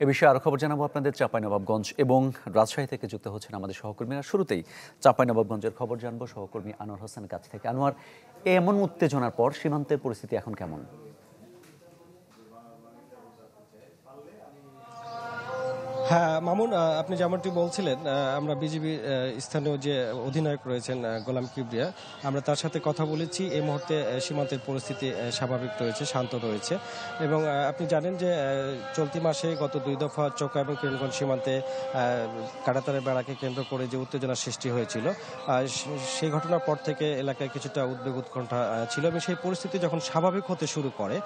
এ বিষয়ে আরো খবর জানাবো আপনাদের। চাঁপাইনবাবগঞ্জ এবং রাজশাহী থেকে যুক্ত হচ্ছেন আমাদের সহকর্মীরা। শুরুতেই চাঁপাইনবাবগঞ্জের খবর জানবো সহকর্মী আনোয়ার হোসেনের কাছ থেকে। আনোয়ার, এমন উত্তেজনার পর সীমান্তের পরিস্থিতি এখন কেমন? হ্যাঁ মামুন, আপনি যেমনটি বলছিলেন, আমরা বিজিবি স্থানীয় যে অধিনায়ক রয়েছেন গোলাম কিবরিয়া, আমরা তার সাথে কথা বলেছি। এই মুহূর্তে সীমান্তের পরিস্থিতি স্বাভাবিক রয়েছে, শান্ত রয়েছে। এবং আপনি জানেন যে চলতি মাসে গত 2 দফা চোকা এবং কিরণগঞ্জ সীমান্তে কাঁটাতারের বেড়াকে কেন্দ্র করে যে উত্তেজনা সৃষ্টি হয়েছিল, সেই ঘটনার পর থেকে এলাকায় কিছুটা উদ্বেগ উৎকণ্ঠা ছিল। এবং সেই পরিস্থিতি যখন স্বাভাবিক হতে শুরু করে,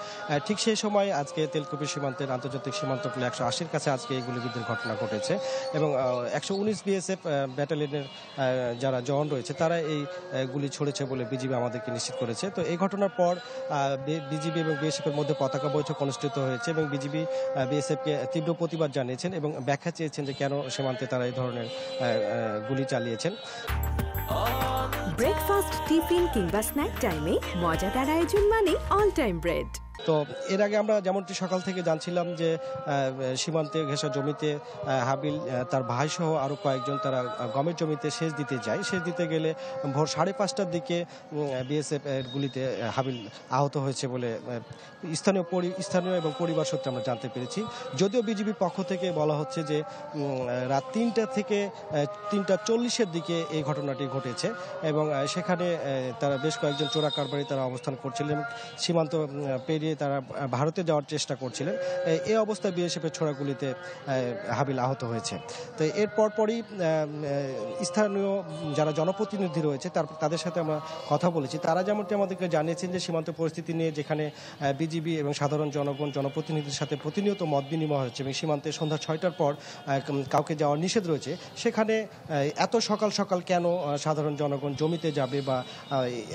ঠিক সেই সময় আজকে তেলকুপি সীমান্তের আন্তর্জাতিক সীমান্ত 180-র কাছে আজকে এই গুলিবিদ্ধের ঘটনা ঘটেছে। এবং 119 বিএসএফ ব্যাটালিয়নের যারা জওয়ান রয়েছে তারা এই গুলি ছড়েছে বলে বিজিবি আমাদেরকে নিশ্চিত করেছে। তো এই ঘটনার পর বিজিবি এবং বিএসএফের মধ্যে পতাকা বৈঠক অনুষ্ঠিত হয়েছে এবং বিজিবি বিএসএফকে তীব্র প্রতিবাদ জানিয়েছেন এবং ব্যাখ্যা চেয়েছেন যে কেন সীমান্তে তারা এই ধরনের গুলি চালিয়েছেন। ব্রেকফাস্ট, টিফিন কিংবা স্ন্যাক টাইমে মজাদার আয়োজন মানে অল টাইম ব্রেড। তো এর আগে আমরা যেমনটি সকাল থেকে জানছিলাম যে সীমান্তে ঘেঁষা জমিতে হাবিল তার ভাই সহ আরও কয়েকজন তারা গমের জমিতে সেচ দিতে যায়। সেচ দিতে গেলে ভোর 5:30টার দিকে বিএসএফ গুলিতে হাবিল আহত হয়েছে বলে স্থানীয় এবং পরিবার সূত্রে আমরা জানতে পেরেছি। যদিও বিজিবির পক্ষ থেকে বলা হচ্ছে যে রাত 3টা থেকে 3:40-এর দিকে এই ঘটনাটি ঘটেছে এবং সেখানে তারা বেশ কয়েকজন চোরা কারবারি তারা অবস্থান করছিলেন এবং সীমান্ত পেরিয়ে তারা ভারতে যাওয়ার চেষ্টা করছিলেন। এই অবস্থায় বিএসএফের ছোড়া গুলিতে হাবিল আহত হয়েছে। তো এর পরপরই স্থানীয় যারা জনপ্রতিনিধি রয়েছে তাদের সাথে আমরা কথা বলেছি। তারা যেমনটি আমাদেরকে জানিয়েছেন যে সীমান্ত পরিস্থিতি নিয়ে যেখানে বিজিবি এবং সাধারণ জনগণ জনপ্রতিনিধির সাথে প্রতিনিয়ত মত বিনিময় হচ্ছে এবং সীমান্তে সন্ধ্যা 6টার পর কাউকে যাওয়ার নিষেধ রয়েছে, সেখানে এত সকাল সকাল কেন সাধারণ জনগণ জমিতে যাবে বা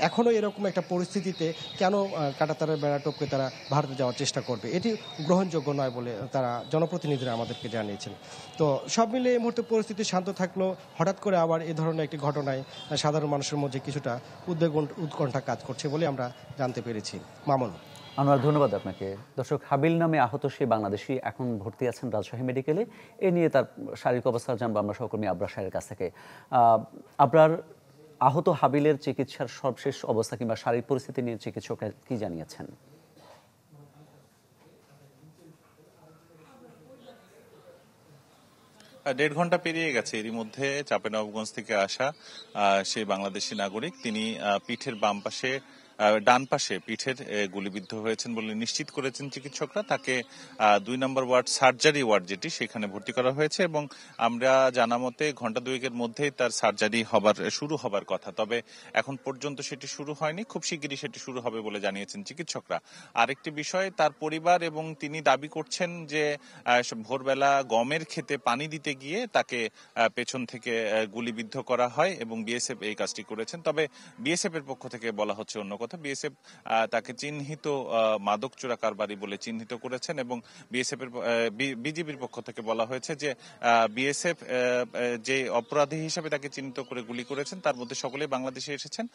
এখনও এরকম একটা পরিস্থিতিতে কেন কাঁটাতারের বেড়া টপকে তারা ভারতে যাওয়ার চেষ্টা করবে, এটি গ্রহণযোগ্য নয় বলে তারা জনপ্রতিনিধিরা আমাদেরকে জানিয়েছেন। তো সব মিলে এই মুহূর্তে পরিস্থিতি শান্ত থাকলেও হঠাৎ করে আবার এই ধরনের একটি ঘটনায় সাধারণ মানুষের মধ্যে কিছুটা উদ্বেগ উৎকণ্ঠা কাজ করছে বলে আমরা জানতে পেরেছি। মামুন। আনোয়ার, ধন্যবাদ আপনাকে। দর্শক, হাবিল নামে আহত সেই বাংলাদেশি এখন ভর্তি আছেন রাজশাহী মেডিকেলে। এ নিয়ে তার শারীরিক অবস্থা জানবো আমরা সহকর্মী আবরার সাহের কাছ থেকে। আবরার, আহত হাবিলের চিকিৎসার সর্বশেষ অবস্থা কিংবা শারীরিক পরিস্থিতি নিয়ে চিকিৎসকরা কি জানিয়েছেন? 1.5 ঘন্টা পেরিয়ে গেছে এরই মধ্যে চাঁপাইনবাবগঞ্জ থেকে আসা সেই বাংলাদেশি নাগরিক, তিনি পিঠের ডান পাশে পিঠের গুলিবিদ্ধ হয়েছেন বলে নিশ্চিত করেছেন চিকিৎসকরা। তাকে 2 নম্বর ওয়ার্ড সার্জারি ওয়ার্ড যেটি, সেখানে ভর্তি করা হয়েছে এবং আমরা জানা মতে ঘন্টা 2-এর মধ্যেই তার সার্জারি শুরু হবার কথা। তবে এখন পর্যন্ত সেটি শুরু হয়নি, খুব শিগগিরই সেটি শুরু হবে বলে জানিয়েছেন চিকিৎসকরা। আরেকটি বিষয়, তার পরিবার এবং তিনি দাবি করছেন যে ভোরবেলা গমের ক্ষেতে পানি দিতে গিয়ে তাকে পেছন থেকে গুলিবিদ্ধ করা হয় এবং বিএসএফ এই কাজটি করেছেন। তবে বিএসএফ এর পক্ষ থেকে বলা হচ্ছে অন্য কথা। বিএসএফ তাকে চিহ্নিত মাদক চোরা কারবারি বলে চিহ্নিত করেছেন এবং বিজিবির পক্ষ থেকে বলা হয়েছে যে বিএসএফ যে অপরাধী হিসেবে তাকে চিহ্নিত করে গুলি করেছেন তার মধ্যে সকলেই বাংলাদেশে এসেছেন।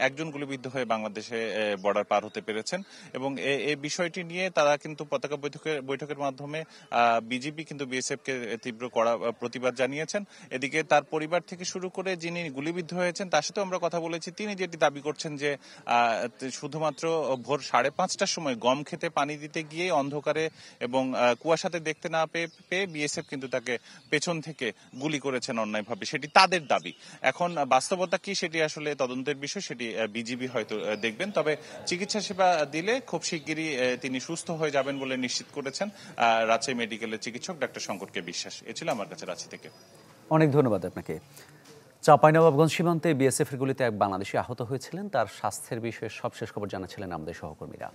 একজন গুলিবিদ্ধ হয়ে বাংলাদেশে বর্ডার পার হতে পেরেছেন এবং এই বিষয়টি নিয়ে তারা কিন্তু পতাকা বৈঠকের মাধ্যমে বিজিবি কিন্তু বিএসএফ কে তীব্র কড়া প্রতিবাদ জানিয়েছেন। এদিকে তার পরিবার থেকে শুরু করে যিনি গুলিবিদ্ধ হয়েছেন তার সাথে আমরা কথা বলেছি। তিনি যেটি দাবি করছেন যে শুধুমাত্র ভোর 5:30টার সময় গম খেতে পানি দিতে গিয়ে অন্ধকারে এবং কুয়াশাতে দেখতে না পেয়ে বিএসএফ কিন্তু তাকে পেছন থেকে গুলি করেছেন অন্যায়ভাবে, সেটি তাদের দাবি। এখন বাস্তবতা কি সেটি আসলে তদন্তের বিষয়, সেটি বিজিবি হয়তো দেখবেন। তবে চিকিৎসা সেবা দিলে খুব শিগগিরই তিনি সুস্থ হয়ে যাবেন বলে নিশ্চিত করেছেন রাজশাহী মেডিকেলের চিকিৎসক ডাক্তার শঙ্কর কে বিশ্বাস। এ ছিল আমার কাছে রাজশাহী থেকে। অনেক ধন্যবাদ আপনাকে। চাঁপাইনবাবগঞ্জ সীমান্তে বিএসএফের গুলিতে এক বাংলাদেশি আহত হয়েছিলেন। তার স্বাস্থ্যের বিষয়ে সবশেষ খবর জানাচ্ছিলেন আমাদের সহকর্মীরা।